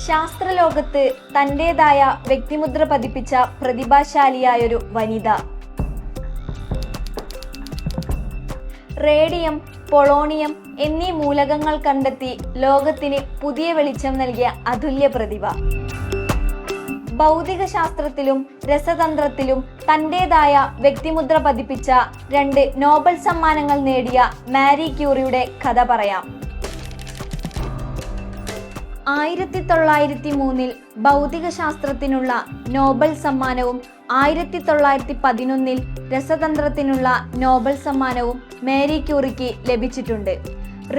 ശാസ്ത്രലോകത്ത് തന്റേതായ വ്യക്തിമുദ്ര പതിപ്പിച്ച പ്രതിഭാശാലിയായൊരു വനിത. റേഡിയം, പൊളോണിയം എന്നീ മൂലകങ്ങൾ കണ്ടെത്തി ലോകത്തിന് പുതിയ വെളിച്ചം നൽകിയ അതുല്യ പ്രതിഭ. ഭൗതിക ശാസ്ത്രത്തിലും രസതന്ത്രത്തിലും തന്റേതായ വ്യക്തിമുദ്ര പതിപ്പിച്ച 2 നോബൽ സമ്മാനങ്ങൾ നേടിയ മാരി ക്യൂറിയുടെ കഥ പറയാം. 1903 ഭൗതിക ശാസ്ത്രത്തിനുള്ള നോബൽ സമ്മാനവും 1911 രസതന്ത്രത്തിനുള്ള നോബൽ സമ്മാനവും മാരി ക്യൂറിക്ക് ലഭിച്ചിട്ടുണ്ട്.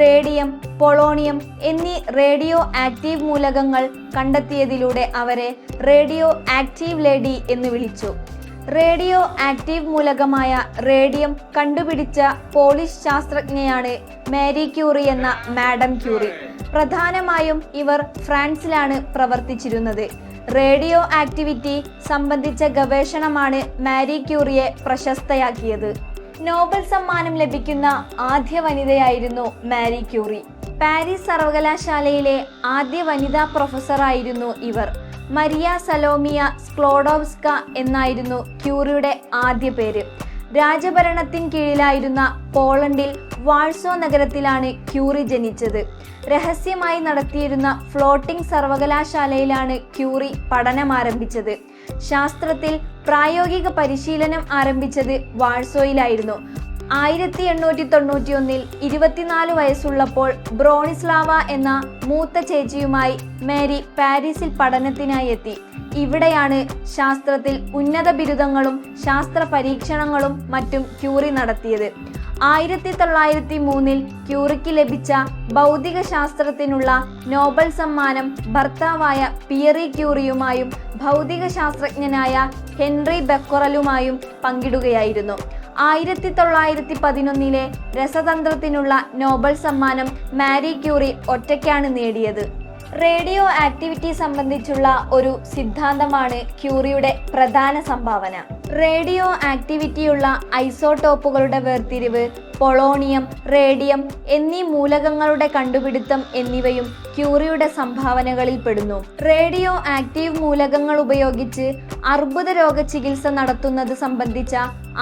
റേഡിയം, പൊളോണിയം എന്നീ റേഡിയോ ആക്റ്റീവ് മൂലകങ്ങൾ കണ്ടെത്തിയതിലൂടെ അവരെ റേഡിയോ ആക്റ്റീവ് ലേഡി എന്ന് വിളിച്ചു. റേഡിയോ ആക്റ്റീവ് മൂലകമായ റേഡിയം കണ്ടുപിടിച്ച പോളിഷ് ശാസ്ത്രജ്ഞയാണ് മാരി ക്യൂറി എന്ന മാഡം ക്യൂറി. പ്രധാനമായും ഇവർ ഫ്രാൻസിലാണ് പ്രവർത്തിച്ചിരുന്നത്. റേഡിയോ ആക്ടിവിറ്റി സംബന്ധിച്ച ഗവേഷണമാണ് മാരി ക്യൂറിയെ പ്രശസ്തയാക്കിയത്. നോബൽ സമ്മാനം ലഭിക്കുന്ന ആദ്യ വനിതയായിരുന്നു മാരി ക്യൂറി. പാരീസ് സർവകലാശാലയിലെ ആദ്യ വനിതാ പ്രൊഫസറായിരുന്നു ഇവർ. മരിയ സലോമിയ സ്ക്ലോഡോവ്സ്ക എന്നായിരുന്നു ക്യൂറിയുടെ ആദ്യ പേര്. രാജഭരണത്തിൻ കീഴിലായിരുന്ന പോളണ്ടിൽ വാഴ്സോ നഗരത്തിലാണ് ക്യൂറി ജനിച്ചത്. രഹസ്യമായി നടത്തിയിരുന്ന ഫ്ലോട്ടിംഗ് സർവകലാശാലയിലാണ് ക്യൂറി പഠനം ആരംഭിച്ചത്. ശാസ്ത്രത്തിൽ പ്രായോഗിക പരിശീലനം ആരംഭിച്ചത് വാഴ്സോയിലായിരുന്നു. 1891 24 വയസ്സുള്ളപ്പോൾ ബ്രോണിസ്ലാവ എന്ന മൂത്ത ചേച്ചിയുമായി മാരി പാരീസിൽ പഠനത്തിനായി എത്തി. ഇവിടെയാണ് ശാസ്ത്രത്തിൽ ഉന്നത ബിരുദങ്ങളും ശാസ്ത്ര പരീക്ഷണങ്ങളും മറ്റും ക്യൂറി നടത്തിയത്. 1903 ക്യൂറിക്ക് ലഭിച്ച ഭൗതിക ശാസ്ത്രത്തിനുള്ള നോബൽ സമ്മാനം ഭർത്താവായ പിയറി ക്യൂറിയുമായും ഭൗതിക ശാസ്ത്രജ്ഞനായ ഹെൻറി ബെക്കറലുമായും പങ്കിടുകയായിരുന്നു. 1911 രസതന്ത്രത്തിനുള്ള നോബൽ സമ്മാനം മാരി ക്യൂറി ഒറ്റയ്ക്കാണ് നേടിയത്. റേഡിയോ ആക്ടിവിറ്റി സംബന്ധിച്ചുള്ള ഒരു സിദ്ധാന്തമാണ് ക്യൂറിയുടെ പ്രധാന സംഭാവന. റേഡിയോ ആക്ടിവിറ്റിയുള്ള ഐസോടോപ്പുകളുടെ വേർതിരിവ്, പൊളോണിയം, റേഡിയം എന്നീ മൂലകങ്ങളുടെ കണ്ടുപിടുത്തം എന്നിവയും ക്യൂറിയുടെ സംഭാവനകളിൽ പെടുന്നു. റേഡിയോ ആക്റ്റീവ് മൂലകങ്ങൾ ഉപയോഗിച്ച് അർബുദ രോഗ ചികിത്സ നടത്തുന്നത് സംബന്ധിച്ച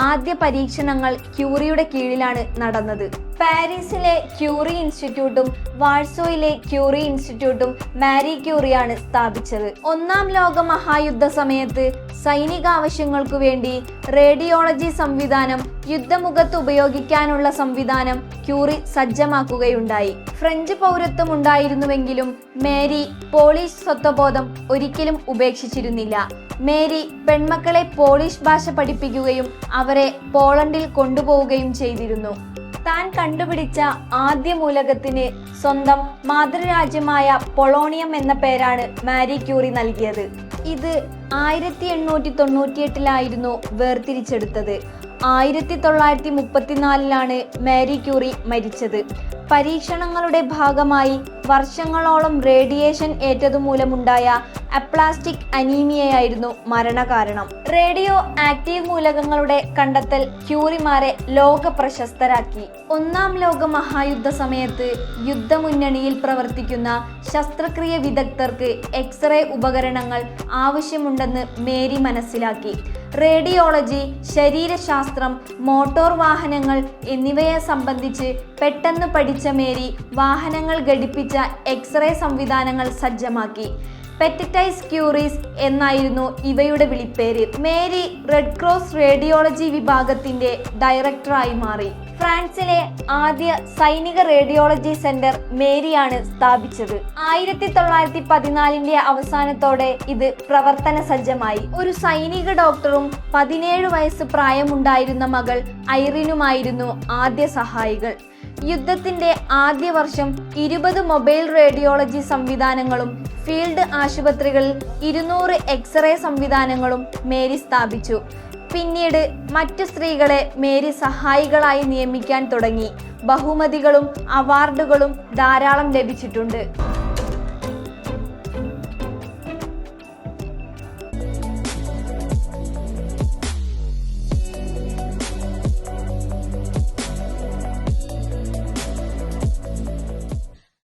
ആദ്യ പരീക്ഷണങ്ങൾ ക്യൂറിയുടെ കീഴിലാണ് നടന്നത്. പാരീസിലെ ക്യൂറി ഇൻസ്റ്റിറ്റ്യൂട്ടും വാഴ്സോയിലെ ക്യൂറി ഇൻസ്റ്റിറ്റ്യൂട്ടും മാരി ക്യൂറിയാണ് സ്ഥാപിച്ചത്. 1-ാം ലോക മഹായുദ്ധ സമയത്ത് സൈനിക ആവശ്യങ്ങൾക്കു വേണ്ടി റേഡിയോളജി സംവിധാനം യുദ്ധമുഖത്ത് ഉപയോഗിക്കാനുള്ള സംവിധാനം ക്യൂറി സജ്ജമാക്കുകയുണ്ടായി. ഫ്രഞ്ച് പൗരത്വം ഉണ്ടായിരുന്നുവെങ്കിലും മേരി പോളിഷ് സ്വത്വബോധം ഒരിക്കലും ഉപേക്ഷിച്ചിരുന്നില്ല. മേരി പെൺമക്കളെ പോളിഷ് ഭാഷ പഠിപ്പിക്കുകയും അവരെ പോളണ്ടിൽ കൊണ്ടുപോവുകയും ചെയ്തിരുന്നു. താൻ കണ്ടുപിടിച്ച ആദ്യ മൂലകത്തിന് സ്വന്തം മാതൃരാജ്യമായ പൊളോണിയം എന്ന പേരാണ് മാരി ക്യൂറി നൽകിയത്. ഇത് 1898 വേർതിരിച്ചെടുത്തത്. 1934 മാരി ക്യൂറി മരിച്ചത്. പരീക്ഷണങ്ങളുടെ ഭാഗമായി വർഷങ്ങളോളം റേഡിയേഷൻ ഏറ്റതുമൂലമുണ്ടായ അപ്ലാസ്റ്റിക് അനീമിയയായിരുന്നു മരണകാരണം. റേഡിയോ ആക്റ്റീവ് മൂലകങ്ങളുടെ കണ്ടെത്തൽ ക്യൂറിമാരെ ലോക പ്രശസ്തരാക്കി. 1-ാം ലോക മഹായുദ്ധ സമയത്ത് യുദ്ധമുന്നണിയിൽ പ്രവർത്തിക്കുന്ന ശസ്ത്രക്രിയ വിദഗ്ധർക്ക് എക്സ്റേ ഉപകരണങ്ങൾ ആവശ്യമുണ്ടെന്ന് മേരി മനസ്സിലാക്കി. റേഡിയോളജി, ശരീരശാസ്ത്രം, മോട്ടോർ വാഹനങ്ങൾ എന്നിവയെ സംബന്ധിച്ച് പെട്ടെന്ന് പഠിച്ച മേരി വാഹനങ്ങൾ ഘടിപ്പിച്ച എക്സ്റേ സംവിധാനങ്ങൾ സജ്ജമാക്കി. പെറ്റിറ്റൈസ് ക്യൂറീസ് എന്നായിരുന്നു ഇവയുടെ വിളിപ്പേര്. മേരി റെഡ് ക്രോസ് റേഡിയോളജി വിഭാഗത്തിന്റെ ഡയറക്ടറായി മാറി. ഫ്രാൻസിലെ ആദ്യ സൈനിക റേഡിയോളജി സെന്റർ മേരിയാണ് സ്ഥാപിച്ചത്. 1914 അവസാനത്തോടെ ഇത് പ്രവർത്തന സജ്ജമായി. ഒരു സൈനിക ഡോക്ടറും 17 വയസ്സ് പ്രായമുണ്ടായിരുന്ന മകൾ ഐറിനുമായിരുന്നു ആദ്യ സഹായികൾ. യുദ്ധത്തിന്റെ ആദ്യ വർഷം 20 മൊബൈൽ റേഡിയോളജി സംവിധാനങ്ങളും ഫീൽഡ് ആശുപത്രികളിൽ 200 എക്സ്റേ സംവിധാനങ്ങളും മേരി സ്ഥാപിച്ചു. പിന്നീട് മറ്റു സ്ത്രീകളെ മേരി സഹായികളായി നിയമിക്കാൻ തുടങ്ങി. ബഹുമതികളും അവാർഡുകളും ധാരാളം ലഭിച്ചിട്ടുണ്ട്.